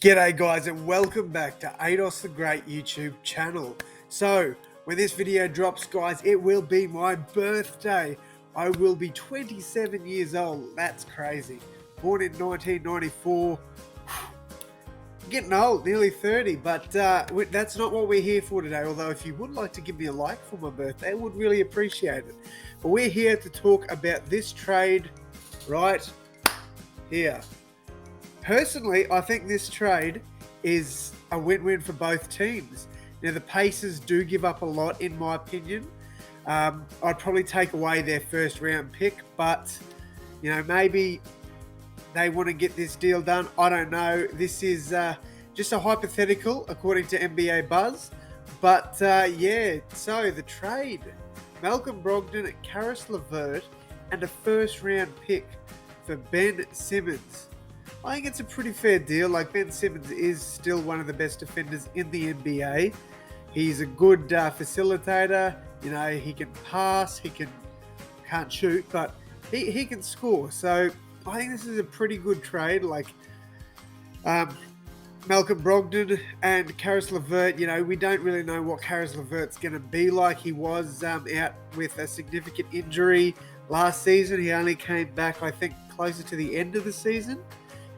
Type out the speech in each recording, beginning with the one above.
G'day guys and welcome back to Ados the Great YouTube channel. So when this video drops guys, it will be my birthday. I will be 27 years old. That's crazy. Born in 1994. Getting old, nearly 30, but that's not what we're here for today. Although if you would like to give me a like for my birthday, I would really appreciate it. But we're here to talk about this trade right here. Personally, I think this trade is a win-win for both teams. Now, the Pacers do give up a lot, in my opinion. I'd probably take away their first-round pick, but, maybe they want to get this deal done. I don't know. This is just a hypothetical, according to NBA Buzz. But, so the trade. Malcolm Brogdon, Caris LeVert, and a first-round pick for Ben Simmons. I think it's a pretty fair deal. Like, Ben Simmons is still one of the best defenders in the NBA. He's a good facilitator. He can pass. Can't shoot, but he can score. So I think this is a pretty good trade. Like Malcolm Brogdon and Caris LeVert. We don't really know what Caris LeVert's going to be like. He was out with a significant injury last season. He only came back, I think, closer to the end of the season.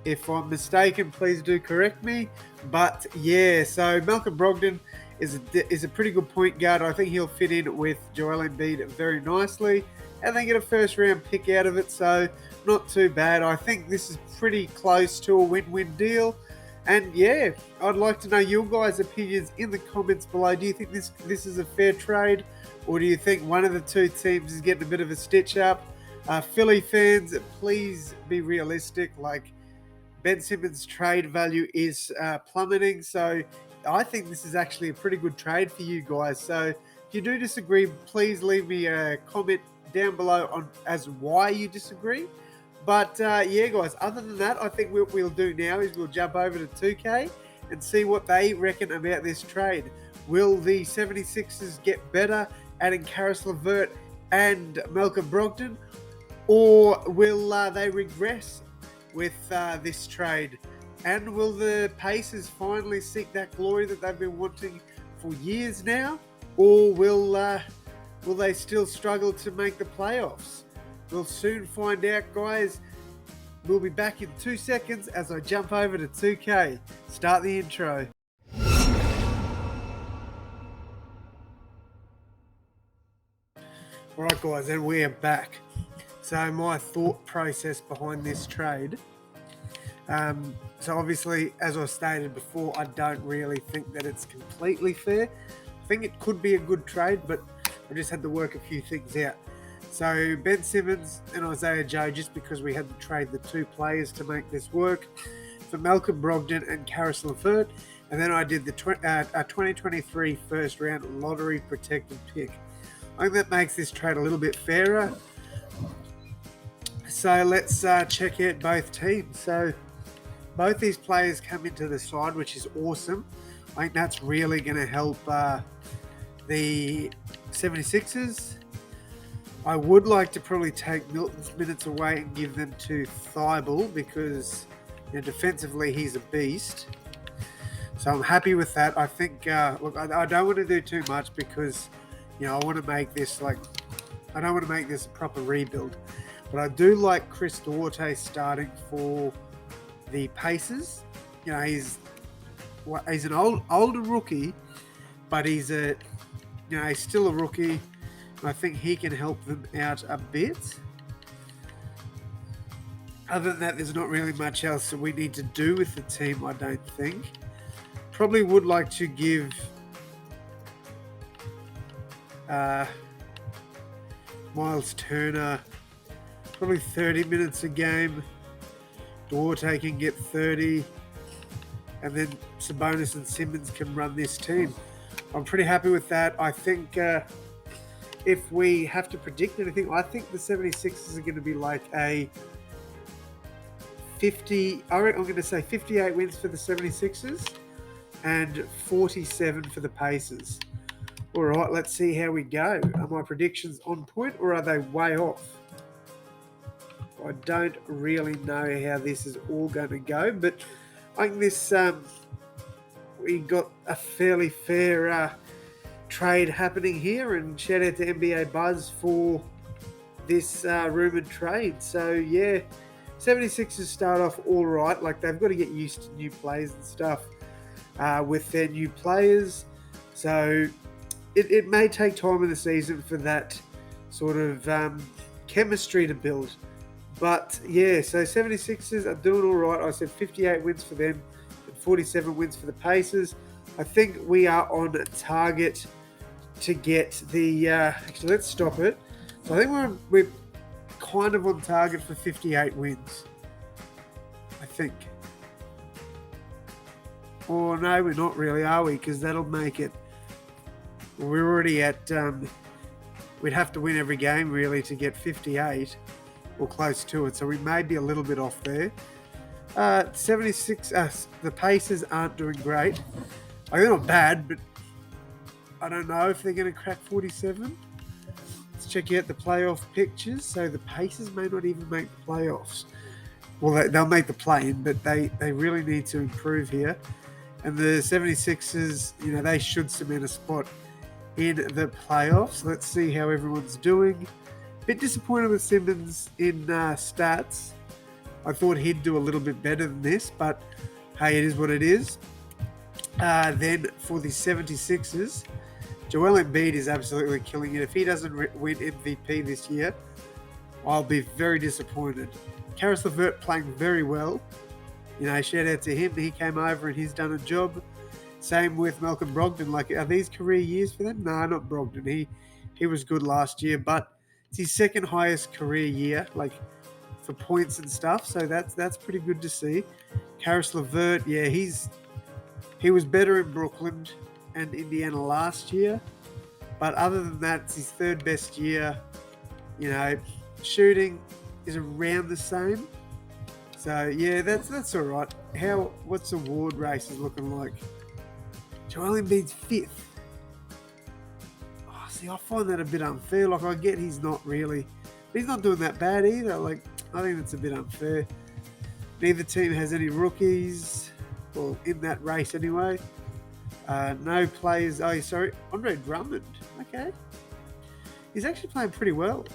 If I'm mistaken, please do correct me. But yeah, so Malcolm Brogdon is a pretty good point guard. I think he'll fit in with Joel Embiid very nicely, and they get a first round pick out of it. So not too bad. I think this is pretty close to a win-win deal. And yeah, I'd like to know your guys' opinions in the comments below. Do you think this is a fair trade, or do you think one of the two teams is getting a bit of a stitch up? Philly fans, please be realistic. Like, Ben Simmons' trade value is plummeting, so I think this is actually a pretty good trade for you guys. So if you do disagree, please leave me a comment down below on as why you disagree. But yeah, guys, other than that, I think what we'll do now is we'll jump over to 2K and see what they reckon about this trade. Will the 76ers get better adding Caris LeVert and Malcolm Brogdon, or will they regress with this trade? And will the Pacers finally seek that glory that they've been wanting for years now, or will they still struggle to make the playoffs? We'll soon find out, guys. We'll be back in 2 seconds as I jump over to 2K. Start the intro. Alright guys, and we're back. So my thought process behind this trade. So obviously, as I stated before, I don't really think that it's completely fair. I think it could be a good trade, but I just had to work a few things out. So Ben Simmons and Isaiah Joe, just because we had to trade the two players to make this work, for Malcolm Brogdon and Caris LeVert, and then I did the 2023 first round lottery protected pick. I think that makes this trade a little bit fairer. So let's check out both teams. So both these players come into the side, which is awesome. I think that's really going to help the 76ers. I would like to probably take Milton's minutes away and give them to Thibault because defensively he's a beast. So I'm happy with that. I think, look, I don't want to do too much because, I want to make this I don't want to make this a proper rebuild. But I do like Chris Duarte starting for the Pacers. He's an older rookie, but he's still a rookie. I think he can help them out a bit. Other than that, there's not really much else that we need to do with the team, I don't think. Probably would like to give Miles Turner probably 30 minutes a game. Duarte can get 30. And then Sabonis and Simmons can run this team. I'm pretty happy with that. I think if we have to predict anything, I think the 76ers are going to be like a 50, I'm going to say 58 wins for the 76ers and 47 for the Pacers. All right, let's see how we go. Are my predictions on point or are they way off? I don't really know how this is all going to go, but I think this we got a fairly fair trade happening here, and shout out to NBA Buzz for this rumoured trade. So yeah, 76ers start off all right. Like, they've got to get used to new players and stuff with their new players. So it may take time in the season for that sort of chemistry to build. But yeah, so 76ers are doing all right. I said 58 wins for them and 47 wins for the Pacers. I think we are on target to get the... actually, let's stop it. So I think we're kind of on target for 58 wins. I think. Or no, we're not really, are we? Because that'll make it... We're already at... we'd have to win every game, really, to get 58 or close to it. So we may be a little bit off there. 76... the Pacers aren't doing great. They're not bad, but I don't know if they're going to crack 47. Let's check out the playoff pictures. So the Pacers may not even make the playoffs. Well, they'll make the play-in, but they really need to improve here. And the 76ers, they should cement a spot in the playoffs. Let's see how everyone's doing. Bit disappointed with Simmons in stats. I thought he'd do a little bit better than this, but hey, it is what it is. Then for the 76ers, Joel Embiid is absolutely killing it. If he doesn't win MVP this year, I'll be very disappointed. Caris LeVert playing very well. Shout out to him. He came over and he's done a job. Same with Malcolm Brogdon. Like, are these career years for them? No, not Brogdon. He was good last year, but it's his second highest career year, like for points and stuff. So that's pretty good to see. Caris LeVert, yeah, he was better in Brooklyn and Indiana last year, but other than that, it's his third best year. Shooting is around the same. So yeah, that's all right. What's the award races looking like? Joel Embiid's 5th. Oh, see, I find that a bit unfair. Like, I get he's not really, but he's not doing that bad either. Like, I think that's a bit unfair. Neither team has any rookies, well, in that race anyway. No players. Oh, sorry, Andre Drummond. Okay, he's actually playing pretty well.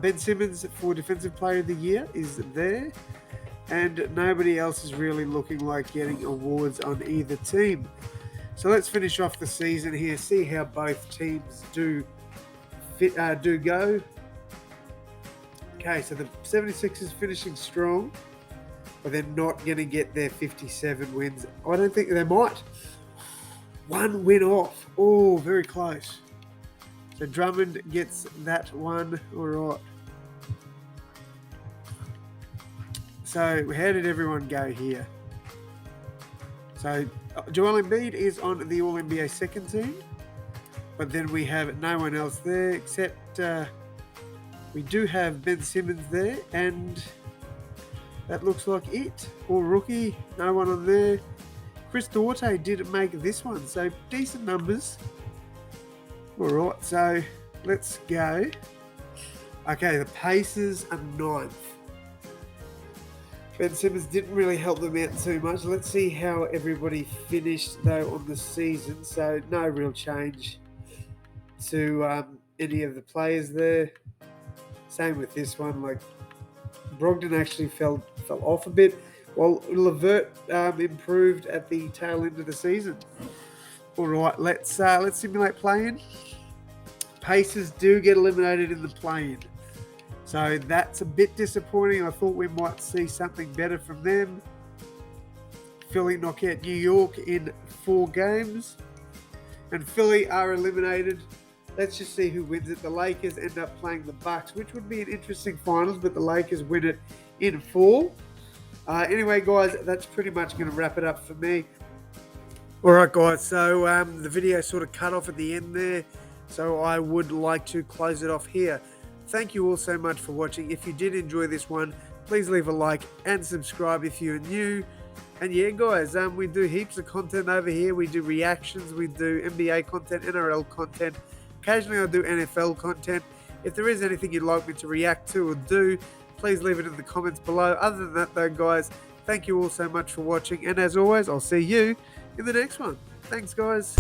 Ben Simmons for Defensive Player of the Year is there. And nobody else is really looking like getting awards on either team. So let's finish off the season here, see how both teams do go. Okay, so the 76ers finishing strong, but they're not going to get their 57 wins. I don't think they might. One win off. Oh, very close. So Drummond gets that one. All right. So how did everyone go here? So Joel Embiid is on the All-NBA second team. But then we have no one else there except we do have Ben Simmons there. And that looks like it. All rookie. No one on there. Chris Duarte didn't make this one. So decent numbers. All right. So let's go. Okay, the Pacers are 9th. Ben Simmons didn't really help them out too much. Let's see how everybody finished, though, on the season. So no real change to any of the players there. Same with this one. Like, Brogdon actually fell off a bit, while LeVert improved at the tail end of the season. All right, let's simulate play-in. Pacers do get eliminated in the play-in. So that's a bit disappointing. I thought we might see something better from them. Philly knock out New York in 4 games. And Philly are eliminated. Let's just see who wins it. The Lakers end up playing the Bucks, which would be an interesting finals, but the Lakers win it in 4. Anyway, guys, that's pretty much going to wrap it up for me. All right, guys. So the video sort of cut off at the end there. So I would like to close it off here. Thank you all so much for watching. If you did enjoy this one, please leave a like and subscribe if you're new. And yeah, guys, we do heaps of content over here. We do reactions, we do NBA content, NRL content. Occasionally I do NFL content. If there is anything you'd like me to react to or do, please leave it in the comments below. Other than that though, guys, thank you all so much for watching. And as always, I'll see you in the next one. Thanks, guys.